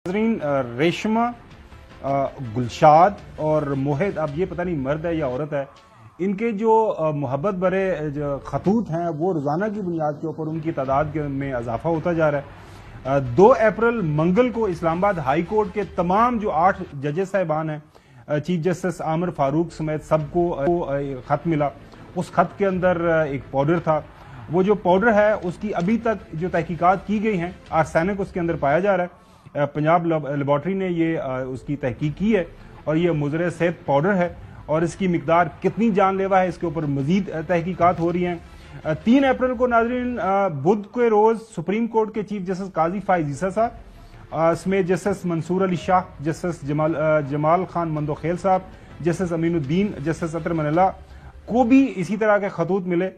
ناظرین، ریشمہ، گلشاد اور موہد، اب یہ پتہ نہیں مرد ہے یا عورت ہے، ان کے جو محبت برے جو خطوط ہیں وہ روزانہ کی بنیاد کے اوپر ان کی تعداد میں اضافہ ہوتا جا رہا ہے۔ 2 اپریل منگل کو اسلام آباد ہائی کورٹ کے تمام جو 8 ججز صاحبان ہیں، چیف جسٹس عامر فاروق سمیت سب کو خط ملا۔ اس خط کے اندر ایک پاؤڈر تھا، وہ جو پاؤڈر ہے اس کی ابھی تک جو تحقیقات کی گئی ہیں، آرسینک اس کے اندر پایا جا رہا ہے۔ پنجاب لیبارٹری نے یہ اس کی تحقیق کی ہے اور یہ مضر صحت پاؤڈر ہے، اور اس کی مقدار کتنی جان لیوا ہے اس کے اوپر مزید تحقیقات ہو رہی ہیں۔ 3 اپریل کو ناظرین بدھ کے روز سپریم کورٹ کے چیف جسٹس قاضی فائز عیسیٰ صاحب سمیت جسٹس منصور علی شاہ، جسٹس جمال خان مندوخیل صاحب، جسٹس امین الدین، جسٹس اطہر من اللہ کو بھی اسی طرح کے خطوط ملے،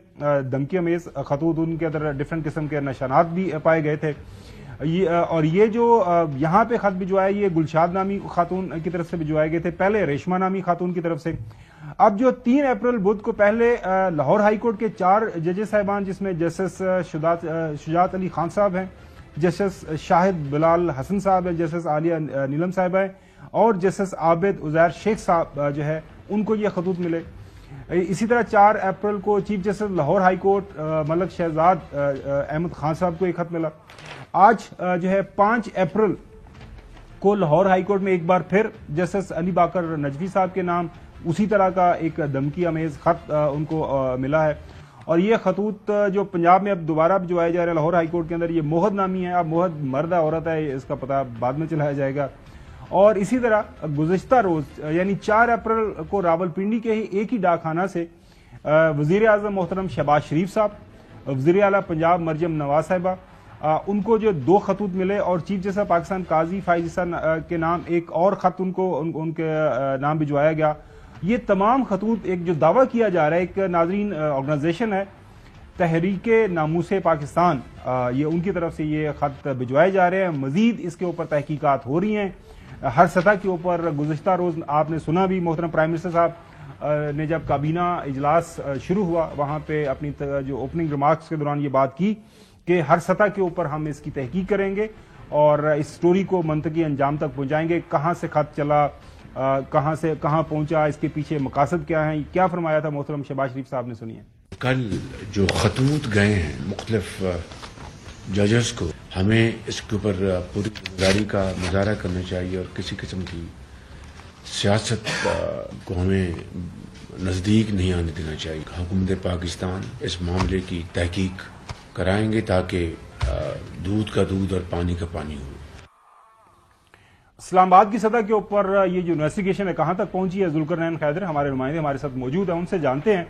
دھمکی امیز خطوط، ان کے اندر ڈفرنٹ قسم کے نشانات بھی پائے گئے تھے۔ اور یہ جو یہاں پہ خط بھجوائے یہ گلشاد نامی خاتون کی طرف سے بھجوائے گئے تھے، پہلے ریشمہ نامی خاتون کی طرف سے۔ اب جو 3 اپریل بدھ کو پہلے لاہور ہائی کورٹ کے 4 ججز صاحبان، جس میں جسٹس شجاعت علی خان صاحب ہیں، جسٹس شاہد بلال حسن صاحب ہیں، جسٹس عالیہ نیلم صاحبہ ہیں، اور جسٹس عابد عزیر شیخ صاحب جو ہے ان کو یہ خطوط ملے۔ اسی طرح 4 اپریل کو chief justice Lahore high court Malik Shahzad Ahmad Khan صاحب کو ایک خط ملا۔ آج جو ہے 5 اپریل کو لاہور ہائی کورٹ میں ایک بار پھر جسٹس علی باقر نجوی صاحب کے نام اسی طرح کا ایک دھمکی امیز خط ان کو ملا ہے، اور یہ خطوط جو پنجاب میں اب دوبارہ بھجوائے جا رہے ہیں لاہور ہائی کورٹ کے اندر، یہ موہد نامی ہے۔ اب موہد مرد ہے عورت ہے اس کا پتہ بعد میں چلایا جائے گا۔ اور اسی طرح گزشتہ روز یعنی 4 اپریل کو راولپنڈی کے ہی ایک ہی ڈاک خانہ سے وزیر اعظم محترم شہباز شریف صاحب، وزیر اعلیٰ پنجاب مریم نواز صاحبہ، ان کو جو 2 خطوط ملے، اور چیف جسٹس پاکستان قاضی فائز عیسیٰ کے نام ایک اور خط ان کے نام بھجوایا گیا۔ یہ تمام خطوط ایک جو دعویٰ کیا جا رہا ہے، ایک ناظرین آرگنائزیشن ہے تحریک ناموس پاکستان، یہ ان کی طرف سے یہ خط بھجوائے جا رہے ہیں۔ مزید اس کے اوپر تحقیقات ہو رہی ہیں ہر سطح کے اوپر۔ گزشتہ روز آپ نے سنا بھی محترم پرائم منسٹر صاحب نے جب کابینہ اجلاس شروع ہوا وہاں پہ اپنی جو اوپننگ ریمارکس کے دوران یہ بات کی کہ ہر سطح کے اوپر ہم اس کی تحقیق کریں گے اور اس سٹوری کو منطقی انجام تک پہنچائیں گے، کہاں سے خط چلا، کہاں سے کہاں پہنچا، اس کے پیچھے مقاصد کیا ہیں، کیا فرمایا تھا محترم شہباز شریف صاحب نے، سنیے۔ کل جو خطوط گئے ہیں مختلف ججز کو، ہمیں اس کے اوپر پوری ذمہ کا مظاہرہ کرنا چاہیے، اور کسی قسم کی سیاست کو ہمیں نزدیک نہیں آنے دینا چاہیے۔ حکومت پاکستان اس معاملے کی تحقیق کرائیں گے تاکہ دودھ کا دودھ اور پانی کا پانی ہو۔ اسلام آباد کی سطح کے اوپر یہ جو انویسٹیگیشن ہے کہاں تک پہنچی ہے، ذوالقرنین خیدر ہمارے نمائندے ہمارے ساتھ موجود ہیں، ان سے جانتے ہیں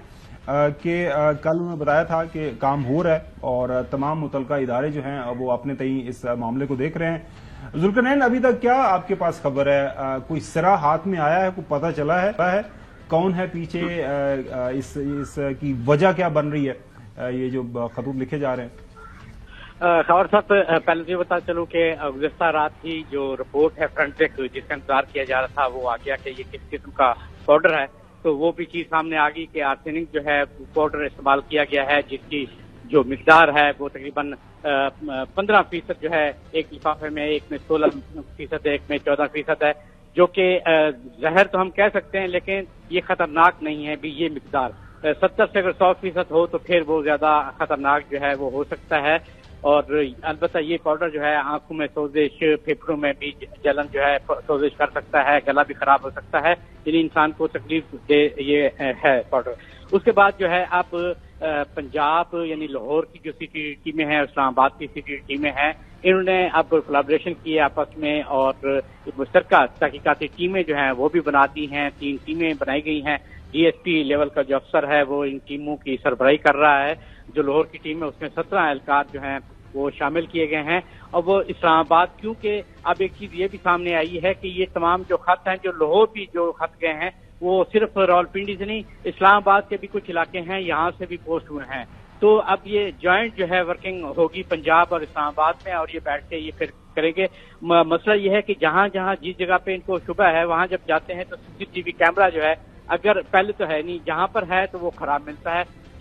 کہ کل انہوں نے بتایا تھا کہ کام ہو رہا ہے اور تمام متعلقہ ادارے جو ہیں وہ اپنے تئیں اس معاملے کو دیکھ رہے ہیں۔ ذوالقرنین، ابھی تک کیا آپ کے پاس خبر ہے، کوئی سرا ہاتھ میں آیا ہے، کوئی پتہ چلا ہے کون ہے پیچھے، اس کی وجہ کیا بن رہی ہے یہ جو خطوط لکھے جا رہے ہیں؟ خبر صاحب، پہلے یہ بتا چلوں کہ گزشتہ رات کی جو رپورٹ ہے فرنٹک جس کا انتظار کیا جا رہا تھا وہ آ گیا کہ یہ کس قسم کا پاؤڈر ہے، تو وہ بھی چیز سامنے آ گئی کہ آرسینک جو ہے پاؤڈر استعمال کیا گیا ہے، جس کی جو مقدار ہے وہ تقریباً 15% جو ہے ایک لفافے میں، ایک میں 16% ہے، ایک میں 14% ہے، جو کہ زہر تو ہم کہہ سکتے ہیں لیکن یہ خطرناک نہیں ہے بھی۔ یہ مقدار 70 سے اگر 100% ہو تو پھر وہ زیادہ خطرناک جو ہے وہ ہو سکتا ہے، اور البتہ یہ پاؤڈر جو ہے آنکھوں میں سوزش، پھیپھڑوں میں بھی جلن جو ہے سوزش کر سکتا ہے، گلا بھی خراب ہو سکتا ہے، یعنی انسان کو تکلیف دے یہ ہے پاؤڈر۔ اس کے بعد جو ہے اب پنجاب یعنی لاہور کی جو سی ٹی ٹیمیں ہیں، اسلام آباد کی سی ٹی ٹیمیں ہیں، انہوں نے اب کولابریشن کی ہے آپس میں، اور مشترکہ تحقیقاتی ٹیمیں جو ہیں وہ بھی بنا دی ہیں، 3 ٹیمیں بنائی گئی ہیں۔ ڈی ایس پی لیول کا جو افسر ہے وہ ان ٹیموں کی سربراہی کر رہا ہے۔ جو لاہور کی ٹیم ہے اس میں 17 اہلکار جو ہیں وہ شامل کیے گئے ہیں، اور وہ اسلام آباد، کیونکہ اب ایک چیز یہ بھی سامنے آئی ہے کہ یہ تمام جو خط ہیں جو لاہور بھی جو خط گئے ہیں وہ صرف راولپنڈی سے نہیں، اسلام آباد کے بھی کچھ علاقے ہیں یہاں سے بھی پوسٹ ہوئے ہیں، تو اب یہ جوائنٹ جو ہے ورکنگ ہوگی پنجاب اور اسلام آباد میں، اور یہ بیٹھ کے یہ پھر کریں گے۔ مسئلہ یہ ہے کہ جہاں جہاں جس جگہ پہ ان کو شبہ ہے وہاں جب جاتے ہیں تو CCTV کیمرہ جو ہے اگر پہلے تو ہے نہیں، جہاں پر ہے تو وہ خراب ملتا ہے،